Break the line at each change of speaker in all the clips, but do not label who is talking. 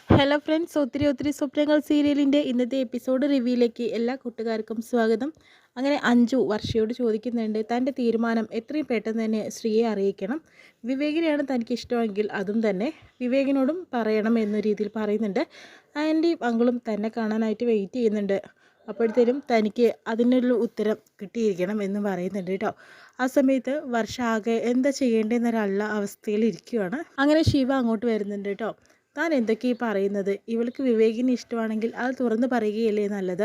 Hello friends, ഒത്തിരി ഒത്തിരി സ്വപ്നങ്ങൾ സീരിയലിൻ്റെ ഇന്നത്തെ എപ്പിസോഡ് റിവ്യൂയിലേക്ക് എല്ലാ കൂട്ടുകാർക്കും സ്വാഗതം. അങ്ങനെ അഞ്ജു വർഷയോട് ചോദിക്കുന്നുണ്ട്, തൻ്റെ തീരുമാനം എത്രയും പെട്ടെന്ന് തന്നെ ശ്രീയെ അറിയിക്കണം. വിവേകിനെയാണ് തനിക്ക് ഇഷ്ടമെങ്കിൽ അതും തന്നെ വിവേകിനോടും പറയണം എന്ന രീതിയിൽ പറയുന്നുണ്ട്. ആൻറ്റിയും അങ്കിളും തന്നെ കാണാനായിട്ട് വെയിറ്റ് ചെയ്യുന്നുണ്ട്. അപ്പോഴത്തേനും തനിക്ക് അതിനൊരു ഉത്തരം കിട്ടിയിരിക്കണം എന്ന് പറയുന്നുണ്ട് കേട്ടോ. ആ സമയത്ത് വർഷ ആകെ എന്താ ചെയ്യേണ്ടതെന്നൊരല്ല അവസ്ഥയിൽ ഇരിക്കുകയാണ്. അങ്ങനെ ശിവ അങ്ങോട്ട് വരുന്നുണ്ട് കേട്ടോ. താൻ എന്തൊക്കെയാ പറയുന്നത്? ഇവൾക്ക് വിവേകിനെ ഇഷ്ടമാണെങ്കിൽ അത് തുറന്ന് പറയുകയല്ലേ നല്ലത്.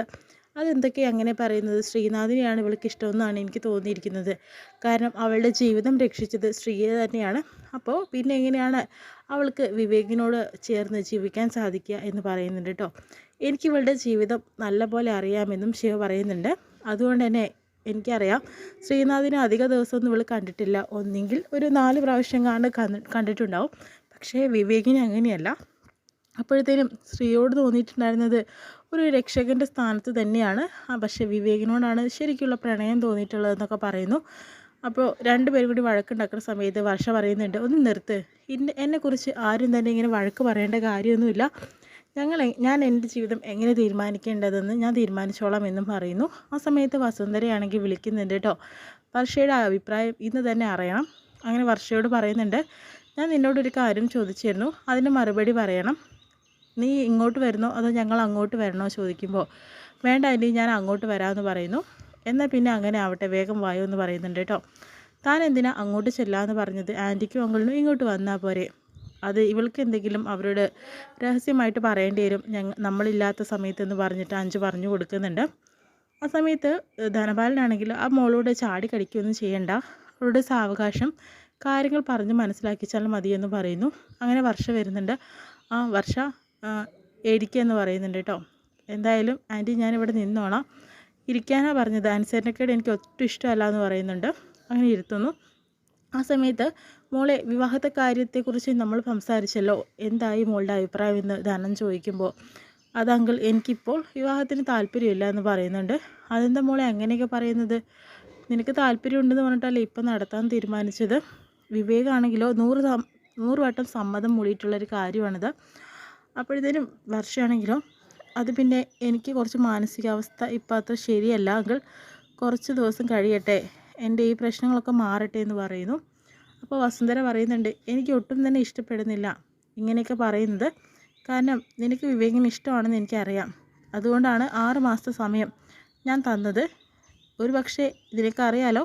അതെന്തൊക്കെയാണ് അങ്ങനെ പറയുന്നത്? ശ്രീനാഥിനെയാണ് ഇവൾക്ക് ഇഷ്ടമെന്നാണ് എനിക്ക് തോന്നിയിരിക്കുന്നത്. കാരണം അവളുടെ ജീവിതം രക്ഷിച്ചത് ശ്രീയെ തന്നെയാണ്. അപ്പോൾ പിന്നെ എങ്ങനെയാണ് അവൾക്ക് വിവേകിനോട് ചേർന്ന് ജീവിക്കാൻ സാധിക്കുക എന്ന് പറയുന്നുണ്ട് കേട്ടോ. എനിക്കിവളുടെ ജീവിതം നല്ലപോലെ അറിയാമെന്നും ശിവ പറയുന്നുണ്ട്. അതുകൊണ്ട് തന്നെ എനിക്കറിയാം ശ്രീനാഥിനെ അധിക ദിവസമൊന്നും ഇവൾ കണ്ടിട്ടില്ല. ഒന്നെങ്കിൽ ഒരു 4 പ്രാവശ്യം കണ്ടിട്ടുണ്ടാവും. പക്ഷേ വിവേകിനെ അങ്ങനെയല്ല. അപ്പോഴത്തേനും ശ്രീയോട് തോന്നിയിട്ടുണ്ടായിരുന്നത് ഒരു രക്ഷകൻ്റെ സ്ഥാനത്ത് തന്നെയാണ്. പക്ഷേ വിവേകിനോടാണ് ശരിക്കുള്ള പ്രണയം തോന്നിയിട്ടുള്ളതെന്നൊക്കെ പറയുന്നു. അപ്പോൾ രണ്ടുപേരും കൂടി വഴക്കുണ്ടാക്കുന്ന സമയത്ത് വർഷ പറയുന്നുണ്ട്, ഒന്ന് നിർത്ത്, എന്നെക്കുറിച്ച് ആരും തന്നെ ഇങ്ങനെ വഴക്ക് പറയേണ്ട കാര്യമൊന്നുമില്ല. ഞാൻ എൻ്റെ ജീവിതം എങ്ങനെ തീരുമാനിക്കേണ്ടതെന്ന് ഞാൻ തീരുമാനിച്ചോളാം എന്നും പറയുന്നു. ആ സമയത്ത് വസുന്ധരയാണെങ്കിൽ വിളിക്കുന്നുണ്ട് കേട്ടോ. വർഷയുടെ അഭിപ്രായം ഇന്ന് തന്നെ അറിയണം. അങ്ങനെ വർഷയോട് പറയുന്നുണ്ട്, ഞാൻ നിന്നോടൊരു കാര്യം ചോദിച്ചിരുന്നു, അതിന് മറുപടി പറയണം. നീ ഇങ്ങോട്ട് വരുന്നോ അതോ ഞങ്ങൾ അങ്ങോട്ട് വരണോ ചോദിക്കുമ്പോൾ, വേണ്ട ആൻറ്റി, ഞാൻ അങ്ങോട്ട് വരാമെന്ന് പറയുന്നു. എന്നാൽ പിന്നെ അങ്ങനെ ആവട്ടെ, വേഗം വായോ എന്ന് പറയുന്നുണ്ട് കേട്ടോ. താൻ എന്തിനാ അങ്ങോട്ട് ചെല്ലാമെന്ന് പറഞ്ഞത്? ആൻറ്റിക്കും അങ്കിളിനും ഇങ്ങോട്ട് വന്നാൽ പോരെ? അത് ഇവൾക്ക് എന്തെങ്കിലും അവരോട് രഹസ്യമായിട്ട് പറയേണ്ടി വരും, നമ്മളില്ലാത്ത സമയത്തെന്ന് പറഞ്ഞിട്ട് അഞ്ച് പറഞ്ഞു കൊടുക്കുന്നുണ്ട്. ആ സമയത്ത് ധനപാലനാണെങ്കിൽ ആ മോളോട് ചാടി കടിക്കുകയൊന്നും ചെയ്യണ്ട, അവളുടെ സാവകാശം കാര്യങ്ങൾ പറഞ്ഞ് മനസ്സിലാക്കിച്ചാൽ മതിയെന്ന് പറയുന്നു. അങ്ങനെ വർഷ വരുന്നുണ്ട്. ആ വർഷ ഇരിക്കുകയെന്ന് പറയുന്നുണ്ട് കേട്ടോ. എന്തായാലും ആൻറ്റി ഞാനിവിടെ നിന്നോളാം, ഇരിക്കാനാണ് പറഞ്ഞത്, അനുസരണക്കേട് എനിക്ക് ഒട്ടും ഇഷ്ടമല്ല എന്ന് പറയുന്നുണ്ട്. അങ്ങനെ ഇരുത്തുന്നു. ആ സമയത്ത് മോളെ, വിവാഹത്തെ കാര്യത്തെക്കുറിച്ച് നമ്മൾ സംസാരിച്ചല്ലോ, എന്തായി മോളുടെ അഭിപ്രായം എന്ന് ധനം ചോദിക്കുമ്പോൾ, അത് അങ്കിൾ, എനിക്കിപ്പോൾ വിവാഹത്തിന് താല്പര്യമില്ല എന്ന് പറയുന്നുണ്ട്. അതെന്താ മോളെ അങ്ങനെയൊക്കെ പറയുന്നത്? നിനക്ക് താല്പര്യമുണ്ടെന്ന് പറഞ്ഞിട്ടല്ലേ ഇപ്പം നടത്താൻ തീരുമാനിച്ചത്? വിവേകാണെങ്കിലോ 100 വട്ടം സമ്മതം മൂടിയിട്ടുള്ളൊരു കാര്യമാണിത്. അപ്പോഴത്തേനും വർഷമാണെങ്കിലോ, അത് പിന്നെ എനിക്ക് കുറച്ച് മാനസികാവസ്ഥ ഇപ്പം അത്ര ശരിയല്ല അങ്കിൾ, കുറച്ച് ദിവസം കഴിയട്ടെ, എൻ്റെ ഈ പ്രശ്നങ്ങളൊക്കെ മാറട്ടെ എന്ന് പറയുന്നു. അപ്പോൾ വസുന്ധര പറയുന്നുണ്ട്, എനിക്ക് ഒട്ടും തന്നെ ഇഷ്ടപ്പെടുന്നില്ല ഇങ്ങനെയൊക്കെ പറയുന്നത്. കാരണം നിനക്ക് വിവേകിന് ഇഷ്ടമാണെന്ന് എനിക്കറിയാം. അതുകൊണ്ടാണ് 6 മാസത്തെ സമയം ഞാൻ തന്നത്. ഒരു പക്ഷേ നിനക്കറിയാലോ,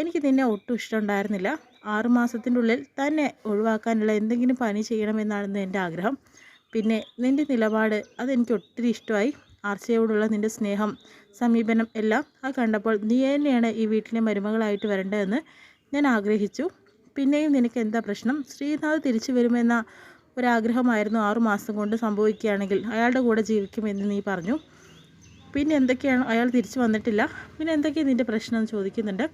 എനിക്ക് നിന്നെ ഒട്ടും ഇഷ്ടമുണ്ടായിരുന്നില്ല. 6 മാസത്തിൻ്റെ ഉള്ളിൽ തന്നെ ഒഴിവാക്കാനുള്ള എന്തെങ്കിലും പണി ചെയ്യണമെന്നായിരുന്നു എൻ്റെ ആഗ്രഹം. പിന്നെ നിൻ്റെ നിലപാട് അതെനിക്ക് ഒത്തിരി ഇഷ്ടമായി. ആർച്ചയോടുള്ള നിൻ്റെ സ്നേഹം, സമീപനം എല്ലാം അത് കണ്ടപ്പോൾ നീ തന്നെയാണ് ഈ വീട്ടിലെ മരുമകളായിട്ട് വരേണ്ടതെന്ന് ഞാൻ ആഗ്രഹിച്ചു. പിന്നെയും നിനക്ക് എന്താ പ്രശ്നം? ശ്രീനാഥ് തിരിച്ചു വരുമെന്ന ഒരാഗ്രഹമായിരുന്നു 6 മാസം കൊണ്ട് സംഭവിക്കുകയാണെങ്കിൽ അയാളുടെ കൂടെ ജീവിക്കുമെന്ന് നീ പറഞ്ഞു. പിന്നെ എന്തൊക്കെയാണ്, അയാൾ തിരിച്ചു വന്നിട്ടില്ല, പിന്നെ എന്തൊക്കെയാണ് നിൻ്റെ പ്രശ്നം എന്ന് ചോദിക്കുന്നുണ്ട്.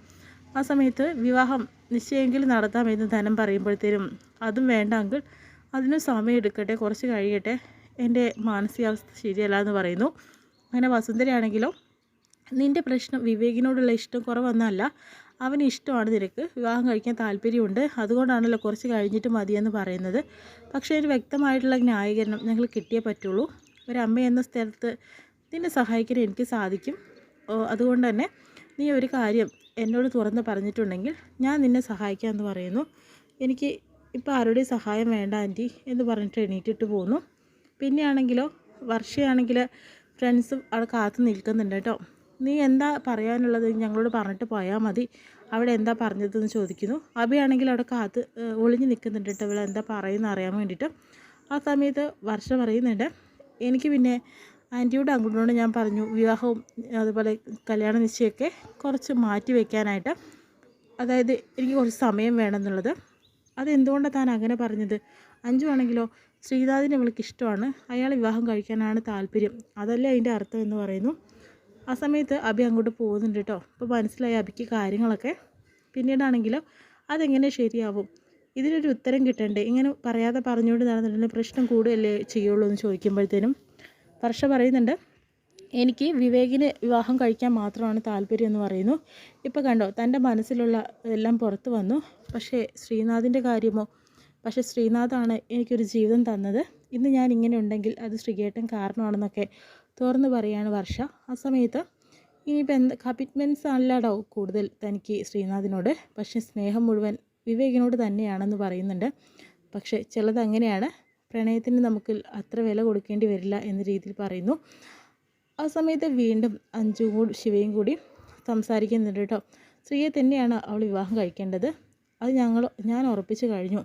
ആ സമയത്ത് വിവാഹം നിശ്ചയെങ്കിലും നടത്താമെന്ന് ധനം പറയുമ്പോഴത്തേനും, അതും വേണ്ട അങ്കിൾ, അതിന് സമയം എടുക്കട്ടെ, കുറച്ച് കഴിയട്ടെ, എൻ്റെ മാനസികാവസ്ഥ ശരിയല്ല എന്ന് പറയുന്നു. അങ്ങനെ വസുന്ധരയാണെങ്കിലോ, നിൻ്റെ പ്രശ്നം വിവേകിനോടുള്ള ഇഷ്ടം കുറവൊന്നുമല്ല, അവന് ഇഷ്ടമാണ്, നിനക്ക് വിവാഹം കഴിക്കാൻ താല്പര്യമുണ്ട്, അതുകൊണ്ടാണല്ലോ കുറച്ച് കഴിഞ്ഞിട്ട് മതിയെന്ന് പറയുന്നത്. പക്ഷേ ഒരു വ്യക്തമായിട്ടുള്ള ന്യായീകരണം ഞങ്ങൾ കിട്ടിയേ പറ്റുള്ളൂ. ഒരമ്മ എന്ന സ്ഥലത്ത് നിന്നെ സഹായിക്കാൻ എനിക്ക് സാധിക്കും. അതുകൊണ്ട് തന്നെ നീ ഒരു കാര്യം എന്നോട് തുറന്ന് പറഞ്ഞിട്ടുണ്ടെങ്കിൽ ഞാൻ നിന്നെ സഹായിക്കാമെന്ന് പറയുന്നു. എനിക്ക് ഇപ്പോൾ ആരുടെയും സഹായം വേണ്ട ആൻറ്റി എന്ന് പറഞ്ഞിട്ട് എണീറ്റിട്ട് പോകുന്നു. പിന്നെയാണെങ്കിലോ, വർഷയാണെങ്കിൽ ഫ്രണ്ട്സും അവിടെ കാത്തു നിൽക്കുന്നുണ്ട് കേട്ടോ. നീ എന്താ പറയാനുള്ളത് ഞങ്ങളോട് പറഞ്ഞിട്ട് പോയാൽ മതി, അവിടെ എന്താ പറഞ്ഞതെന്ന് ചോദിക്കുന്നു. അഭിയാണെങ്കിൽ അവിടെ കാത്ത് ഒളിഞ്ഞു നിൽക്കുന്നുണ്ട് കേട്ടോ, ഇവിടെ എന്താ പറയുന്നത് അറിയാൻ വേണ്ടിയിട്ട്. ആ സമയത്ത് വർഷ പറയുന്നുണ്ട്, എനിക്ക് പിന്നെ ആൻറ്റിയോട് അങ്ങോട്ടോട് ഞാൻ പറഞ്ഞു വിവാഹവും അതുപോലെ കല്യാണ നിശ്ചയമൊക്കെ കുറച്ച് മാറ്റി വയ്ക്കാനായിട്ട്, അതായത് എനിക്ക് കുറച്ച് സമയം വേണമെന്നുള്ളത്. അതെന്തുകൊണ്ടാണ് താൻ അങ്ങനെ പറഞ്ഞത്? അഞ്ചു ആണെങ്കിലോ, ശ്രീനാഥിനെ അവൾക്ക് ഇഷ്ടമാണ്, അയാൾ വിവാഹം കഴിക്കാനാണ് താല്പര്യം, അതല്ലേ അതിൻ്റെ അർത്ഥം എന്ന് പറയുന്നു. ആ സമയത്ത് അഭി അങ്ങോട്ട് പോകുന്നുണ്ട് കേട്ടോ. അപ്പോൾ മനസ്സിലായി അഭിക്ക് കാര്യങ്ങളൊക്കെ. പിന്നീടാണെങ്കിലോ, അതെങ്ങനെ ശരിയാവും, ഇതിനൊരു ഉത്തരം കിട്ടണ്ടേ, ഇങ്ങനെ പറയാതെ പറഞ്ഞുകൊണ്ട് നടന്നിട്ടുണ്ടെങ്കിൽ പ്രശ്നം കൂടുകയല്ലേ ചെയ്യുള്ളൂ എന്ന് ചോദിക്കുമ്പോഴത്തേനും വർഷ പറയുന്നുണ്ട്, എനിക്ക് വിവേകിന് വിവാഹം കഴിക്കാൻ മാത്രമാണ് താല്പര്യം എന്ന് പറയുന്നു. ഇപ്പോൾ കണ്ടോ, തൻ്റെ മനസ്സിലുള്ള എല്ലാം പുറത്ത് വന്നു. പക്ഷേ ശ്രീനാഥിൻ്റെ കാര്യമോ? പക്ഷേ ശ്രീനാഥാണ് എനിക്കൊരു ജീവിതം തന്നത്, ഇന്ന് ഞാൻ ഇങ്ങനെ ഉണ്ടെങ്കിൽ അത് ശ്രീകേട്ടൻ കാരണമാണെന്നൊക്കെ തുറന്നു പറയാണ് വർഷ. ആ സമയത്ത് ഇനിയിപ്പോൾ കമ്മിറ്റ്മെൻറ്റ്സ് അല്ലടോ കൂടുതൽ തനിക്ക് ശ്രീനാഥിനോട്, പക്ഷേ സ്നേഹം മുഴുവൻ വിവേകിനോട് തന്നെയാണെന്ന് പറയുന്നുണ്ട്. പക്ഷേ ചിലത് അങ്ങനെയാണ്, പ്രണയത്തിന് നമുക്ക് അത്ര വില കൊടുക്കേണ്ടി വരില്ല എന്ന രീതിയിൽ പറയുന്നു. ആ സമയത്ത് വീണ്ടും അഞ്ജുവും കൂടി ശിവയും കൂടി സംസാരിക്കുന്നുണ്ട് കേട്ടോ. ശ്രീയെ തന്നെയാണ് അവൾ വിവാഹം കഴിക്കേണ്ടത്, അത് ഞാൻ ഉറപ്പിച്ചു കഴിഞ്ഞു.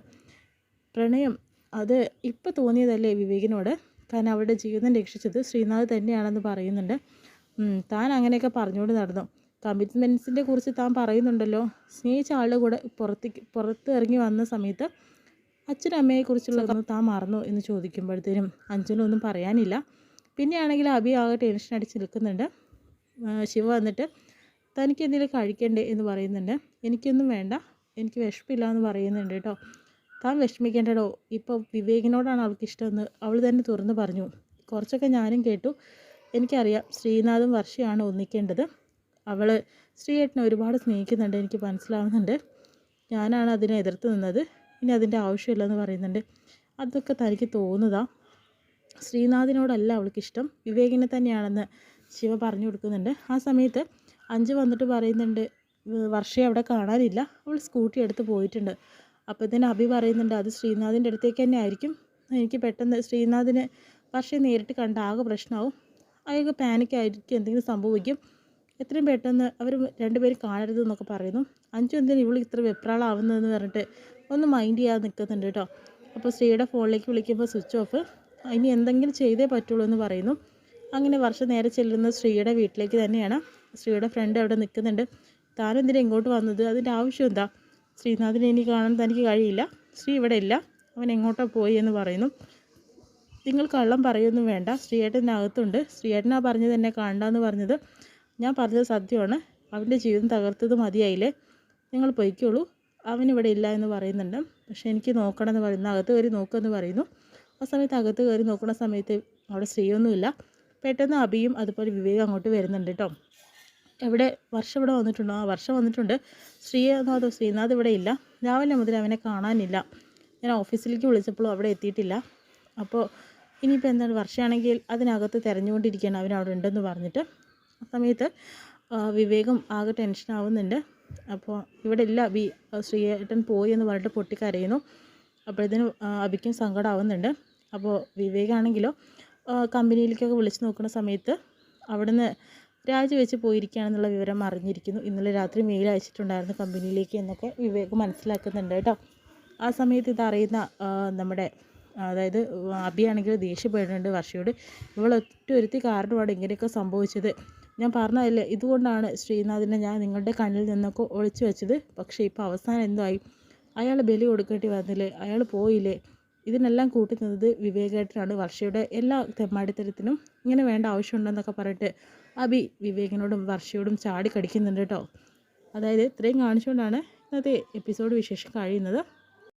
പ്രണയം അത് ഇപ്പോൾ തോന്നിയതല്ലേ വിവേകിനോട്, കാരണം അവളുടെ ജീവിതം രക്ഷിച്ചത് ശ്രീനാഥ് തന്നെയാണെന്ന് പറയുന്നുണ്ട്. താൻ അങ്ങനെയൊക്കെ പറഞ്ഞുകൊണ്ട് നടന്നു. കമ്മിറ്റ്മെൻറ്റ്സിൻ്റെ കുറിച്ച് താൻ പറയുന്നുണ്ടല്ലോ, സ്നേഹിച്ച ആളുടെ കൂടെ പുറത്ത് ഇറങ്ങി വന്ന സമയത്ത് അച്ഛനും അമ്മയെക്കുറിച്ചുള്ളതൊന്നും താൻ മറന്നു എന്ന് ചോദിക്കുമ്പോഴത്തേനും അഞ്ജനൊന്നും പറയാനില്ല. പിന്നെയാണെങ്കിൽ അഭി ആകെ ടെൻഷൻ അടിച്ച് നിൽക്കുന്നുണ്ട്. ശിവ വന്നിട്ട് തനിക്ക് എന്തെങ്കിലും കഴിക്കണ്ടേ എന്ന് പറയുന്നുണ്ട്. എനിക്കൊന്നും വേണ്ട, എനിക്ക് വിശപ്പില്ല എന്ന് പറയുന്നുണ്ട് കേട്ടോ. താൻ വിഷമിക്കേണ്ടടോ, ഇപ്പോൾ വിവേകിനോടാണ് അവൾക്ക് ഇഷ്ടമെന്ന് അവൾ തന്നെ തുറന്ന് പറഞ്ഞു. കുറച്ചൊക്കെ ഞാനും കേട്ടു. എനിക്കറിയാം ശ്രീനാഥും വർഷയാണ് ഒന്നിക്കേണ്ടത്. അവൾ ശ്രീയേട്ടനെ ഒരുപാട് സ്നേഹിക്കുന്നുണ്ട്, എനിക്ക് മനസ്സിലാവുന്നുണ്ട്. ഞാനാണ് അതിനെ എതിർത്ത് നിന്നത്, ഇനി അതിൻ്റെ ആവശ്യമില്ലെന്ന് പറയുന്നുണ്ട്. അതൊക്കെ തനിക്ക് തോന്നുന്നതാ, ശ്രീനാഥിനോടല്ല അവൾക്കിഷ്ടം, വിവേകിനെ തന്നെയാണെന്ന് ശിവ പറഞ്ഞു കൊടുക്കുന്നുണ്ട്. ആ സമയത്ത് അഞ്ജു വന്നിട്ട് പറയുന്നുണ്ട് വർഷയെ അവിടെ കാണാനില്ല, അവൾ സ്കൂട്ടി എടുത്ത് പോയിട്ടുണ്ട്. അപ്പോൾ തന്നെ അഭി പറയുന്നുണ്ട് അത് ശ്രീനാഥിൻ്റെ അടുത്തേക്ക് തന്നെ ആയിരിക്കും. എനിക്ക് പെട്ടെന്ന് ശ്രീനാഥിന് വർഷയെ നേരിട്ട് കണ്ട ആകെ പ്രശ്നമാവും, അയാൾക്ക് പാനിക്കായിരിക്കും, എന്തെങ്കിലും സംഭവിക്കും, എത്രയും പെട്ടെന്ന് അവർ രണ്ടുപേരും കാണരുത് എന്നൊക്കെ പറയുന്നു. അഞ്ജു എന്തിനാണ് ഇവൾ ഇത്ര വെപ്രാളാവുന്നതെന്ന് പറഞ്ഞിട്ട് ഒന്ന് മൈൻഡ് ചെയ്യാതെ നിൽക്കുന്നുണ്ട് കേട്ടോ. അപ്പോൾ ശ്രീയുടെ ഫോണിലേക്ക് വിളിക്കുമ്പോൾ സ്വിച്ച് ഓഫ്, ഇനി എന്തെങ്കിലും ചെയ്തേ പറ്റുള്ളൂ എന്ന് പറയുന്നു. അങ്ങനെ വർഷം നേരെ ചെല്ലുന്നത് ശ്രീയുടെ വീട്ടിലേക്ക് തന്നെയാണ്. ശ്രീയുടെ ഫ്രണ്ട് അവിടെ നിൽക്കുന്നുണ്ട്. താനെന്തിനാ ഇങ്ങോട്ട് വന്നത്, അതിൻ്റെ ആവശ്യം എന്താ, ശ്രീനാഥിനെ ഇനി കാണാൻ തനിക്ക് കഴിയില്ല, ശ്രീ ഇവിടെ ഇല്ല, അവൻ എങ്ങോട്ടോ പോയി എന്ന് പറയുന്നു. നിങ്ങൾ കള്ളം പറയൊന്നും വേണ്ട, ശ്രീയേട്ടനകത്തുണ്ട്, ശ്രീയേട്ടനാ പറഞ്ഞത് എന്നെ കാണണ്ടെന്ന് പറഞ്ഞത്, ഞാൻ പറഞ്ഞത് സത്യമാണ്, അവൻ്റെ ജീവിതം തകർത്തത് മതിയായില്ലേ, നിങ്ങൾ പൊയ്ക്കോളൂ, അവനിവിടെ ഇല്ല എന്ന് പറയുന്നുണ്ട്. പക്ഷേ എനിക്ക് നോക്കണം എന്ന് പറയുന്നു, അകത്ത് കയറി നോക്കുമെന്ന് പറയുന്നു. ആ സമയത്ത് അകത്ത് കയറി നോക്കുന്ന സമയത്ത് അവിടെ ശ്രീയൊന്നുമില്ല. പെട്ടെന്ന് അഭിയും അതുപോലെ വിവേകം അങ്ങോട്ട് വരുന്നുണ്ട് കേട്ടോ. എവിടെ വർഷം ഇവിടെ വന്നിട്ടുണ്ടോ, ആ വർഷം വന്നിട്ടുണ്ട്, ശ്രീനാഥ് ഇവിടെ ഇല്ല, രാവിലെ മുതൽ അവനെ കാണാനില്ല, ഞാൻ ഓഫീസിലേക്ക് വിളിച്ചപ്പോഴും അവിടെ എത്തിയിട്ടില്ല. അപ്പോൾ ഇനിയിപ്പോൾ എന്താണ്, വർഷമാണെങ്കിൽ അതിനകത്ത് തിരഞ്ഞുകൊണ്ടിരിക്കുകയാണ് അവനവിടെ ഉണ്ടെന്ന് പറഞ്ഞിട്ട്. ആ സമയത്ത് വിവേകം ആകെ ടെൻഷനാവുന്നുണ്ട്. അപ്പോൾ ഇവിടെ ഇല്ല അഭി, ശ്രീയേട്ടൻ പോയി എന്ന് പറഞ്ഞിട്ട് പൊട്ടിക്കരയുന്നു. അപ്പോഴത്തേനും അഭിക്കും സങ്കടമാവുന്നുണ്ട്. അപ്പോൾ വിവേകാണെങ്കിലോ കമ്പനിയിലേക്കൊക്കെ വിളിച്ച് നോക്കുന്ന സമയത്ത് അവിടുന്ന് രാജിവെച്ച് പോയിരിക്കുകയാണെന്നുള്ള വിവരം അറിഞ്ഞിരിക്കുന്നു. ഇന്നലെ രാത്രി മെയിൽ അയച്ചിട്ടുണ്ടായിരുന്നു കമ്പനിയിലേക്ക് എന്നൊക്കെ വിവേക് മനസ്സിലാക്കുന്നുണ്ട് കേട്ടോ. ആ സമയത്ത് ഇതറിയുന്ന നമ്മുടെ അതായത് അഭിയാണെങ്കിൽ ദേഷ്യപ്പെടുന്നുണ്ട് വർഷയോട്. ഇവൾ ഒറ്റ ഒരുത്തി കാരണമാണ് ഇങ്ങനെയൊക്കെ സംഭവിച്ചത്, ഞാൻ പറഞ്ഞതല്ലേ, ഇതുകൊണ്ടാണ് ശ്രീനാഥിനെ ഞാൻ നിങ്ങളുടെ കണ്ണിൽ നിന്നൊക്കെ ഒളിച്ചു വെച്ചത്, പക്ഷേ ഇപ്പോൾ അവസാനം എന്തായി, അയാൾ ബലി കൊടുക്കേണ്ടി വന്നില്ലേ, അയാൾ പോയില്ലേ, ഇതിനെല്ലാം കൂട്ടുന്നത് വിവേകേട്ടനാണ്. വർഷയുടെ എല്ലാ തെമ്മാടിത്തരത്തിനും ഇങ്ങനെ വേണ്ട ആവശ്യമുണ്ടെന്നൊക്കെ പറഞ്ഞിട്ട് അഭി വിവേകിനോടും വർഷയോടും ചാടി കടിക്കുന്നുണ്ട് കേട്ടോ. അതായത് ഇത്രയും കാണിച്ചുകൊണ്ടാണ് ഇന്നത്തെ എപ്പിസോഡ് വിശേഷം കഴിയുന്നത്.